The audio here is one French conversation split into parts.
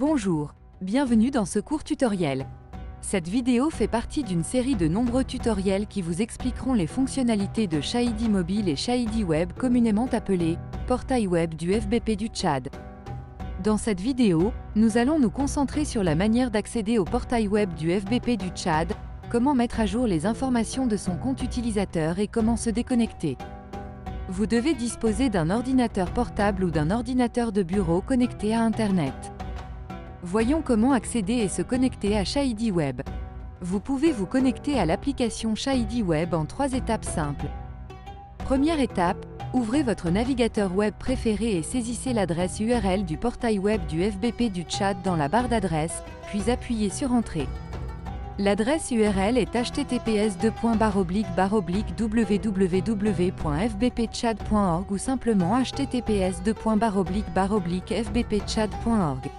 Bonjour, bienvenue dans ce court tutoriel. Cette vidéo fait partie d'une série de nombreux tutoriels qui vous expliqueront les fonctionnalités de Shahidi Mobile et Shahidi Web, communément appelés portail web du FBP du Tchad. Dans cette vidéo, nous allons nous concentrer sur la manière d'accéder au portail web du FBP du Tchad, comment mettre à jour les informations de son compte utilisateur et comment se déconnecter. Vous devez disposer d'un ordinateur portable ou d'un ordinateur de bureau connecté à Internet. Voyons comment accéder et se connecter à Shahidi Web. Vous pouvez vous connecter à l'application Shahidi Web en 3 étapes simples. Première étape, ouvrez votre navigateur web préféré et saisissez l'adresse URL du portail web du FBP du Tchad dans la barre d'adresse, puis appuyez sur Entrée. L'adresse URL est https://www.fbptchad.org ou simplement https://fbptchad.org.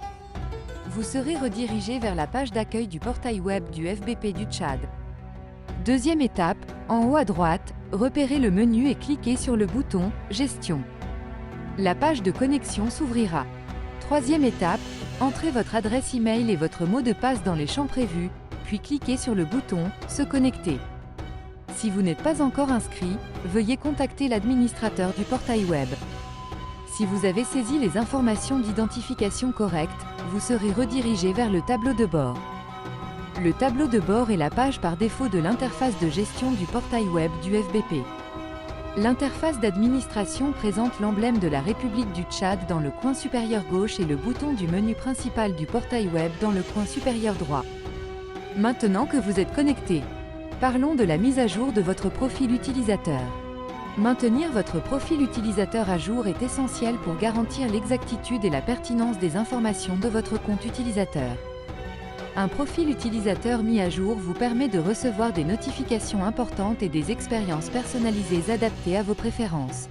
Vous serez redirigé vers la page d'accueil du portail web du FBP du Tchad. Deuxième étape, en haut à droite, repérez le menu et cliquez sur le bouton « Gestion ». La page de connexion s'ouvrira. Troisième étape, entrez votre adresse email et votre mot de passe dans les champs prévus, puis cliquez sur le bouton « Se connecter ». Si vous n'êtes pas encore inscrit, veuillez contacter l'administrateur du portail web. Si vous avez saisi les informations d'identification correctes, vous serez redirigé vers le tableau de bord. Le tableau de bord est la page par défaut de l'interface de gestion du portail web du FBP. L'interface d'administration présente l'emblème de la République du Tchad dans le coin supérieur gauche et le bouton du menu principal du portail web dans le coin supérieur droit. Maintenant que vous êtes connecté, parlons de la mise à jour de votre profil utilisateur. Maintenir votre profil utilisateur à jour est essentiel pour garantir l'exactitude et la pertinence des informations de votre compte utilisateur. Un profil utilisateur mis à jour vous permet de recevoir des notifications importantes et des expériences personnalisées adaptées à vos préférences.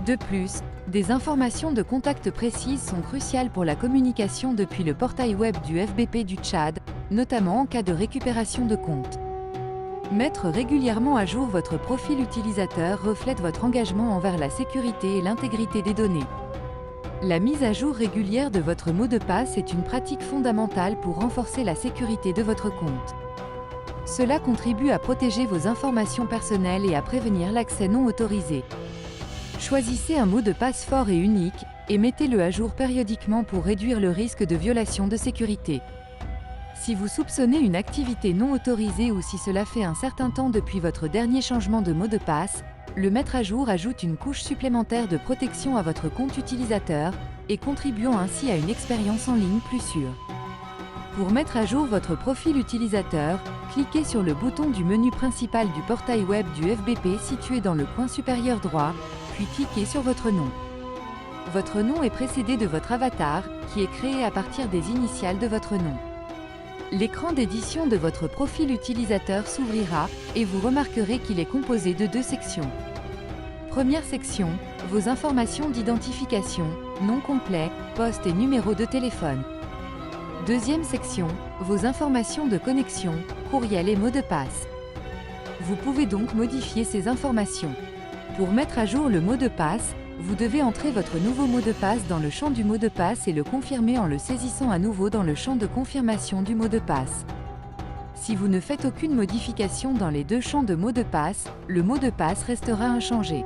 De plus, des informations de contact précises sont cruciales pour la communication depuis le portail web du FBP du Tchad, notamment en cas de récupération de compte. Mettre régulièrement à jour votre profil utilisateur reflète votre engagement envers la sécurité et l'intégrité des données. La mise à jour régulière de votre mot de passe est une pratique fondamentale pour renforcer la sécurité de votre compte. Cela contribue à protéger vos informations personnelles et à prévenir l'accès non autorisé. Choisissez un mot de passe fort et unique, et mettez-le à jour périodiquement pour réduire le risque de violation de sécurité. Si vous soupçonnez une activité non autorisée ou si cela fait un certain temps depuis votre dernier changement de mot de passe, le mettre à jour ajoute une couche supplémentaire de protection à votre compte utilisateur et contribuant ainsi à une expérience en ligne plus sûre. Pour mettre à jour votre profil utilisateur, cliquez sur le bouton du menu principal du portail web du FBP situé dans le coin supérieur droit, puis cliquez sur votre nom. Votre nom est précédé de votre avatar, qui est créé à partir des initiales de votre nom. L'écran d'édition de votre profil utilisateur s'ouvrira et vous remarquerez qu'il est composé de 2 sections. Première section, vos informations d'identification, nom complet, poste et numéro de téléphone. Deuxième section, vos informations de connexion, courriel et mot de passe. Vous pouvez donc modifier ces informations. Pour mettre à jour le mot de passe, vous devez entrer votre nouveau mot de passe dans le champ du mot de passe et le confirmer en le saisissant à nouveau dans le champ de confirmation du mot de passe. Si vous ne faites aucune modification dans les 2 champs de mot de passe, le mot de passe restera inchangé.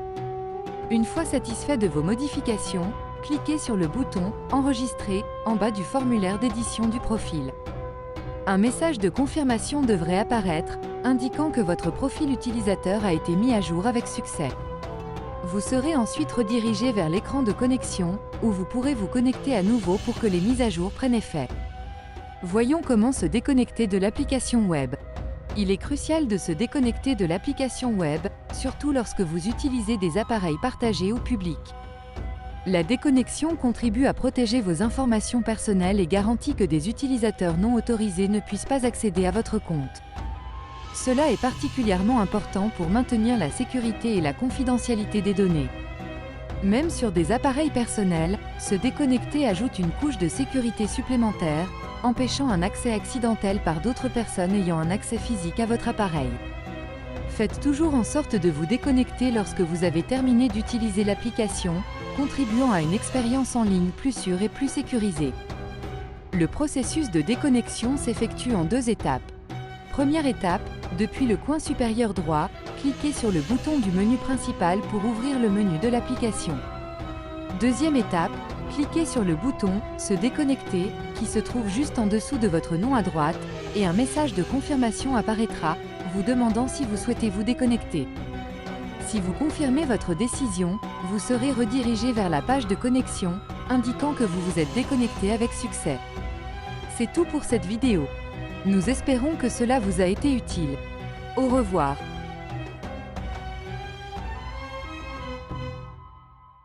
Une fois satisfait de vos modifications, cliquez sur le bouton « Enregistrer » en bas du formulaire d'édition du profil. Un message de confirmation devrait apparaître, indiquant que votre profil utilisateur a été mis à jour avec succès. Vous serez ensuite redirigé vers l'écran de connexion, où vous pourrez vous connecter à nouveau pour que les mises à jour prennent effet. Voyons comment se déconnecter de l'application web. Il est crucial de se déconnecter de l'application web, surtout lorsque vous utilisez des appareils partagés ou publics. La déconnexion contribue à protéger vos informations personnelles et garantit que des utilisateurs non autorisés ne puissent pas accéder à votre compte. Cela est particulièrement important pour maintenir la sécurité et la confidentialité des données. Même sur des appareils personnels, se déconnecter ajoute une couche de sécurité supplémentaire, empêchant un accès accidentel par d'autres personnes ayant un accès physique à votre appareil. Faites toujours en sorte de vous déconnecter lorsque vous avez terminé d'utiliser l'application, contribuant à une expérience en ligne plus sûre et plus sécurisée. Le processus de déconnexion s'effectue en 2 étapes. Première étape, depuis le coin supérieur droit, cliquez sur le bouton du menu principal pour ouvrir le menu de l'application. Deuxième étape, cliquez sur le bouton « Se déconnecter » qui se trouve juste en dessous de votre nom à droite et un message de confirmation apparaîtra, vous demandant si vous souhaitez vous déconnecter. Si vous confirmez votre décision, vous serez redirigé vers la page de connexion, indiquant que vous vous êtes déconnecté avec succès. C'est tout pour cette vidéo. Nous espérons que cela vous a été utile. Au revoir.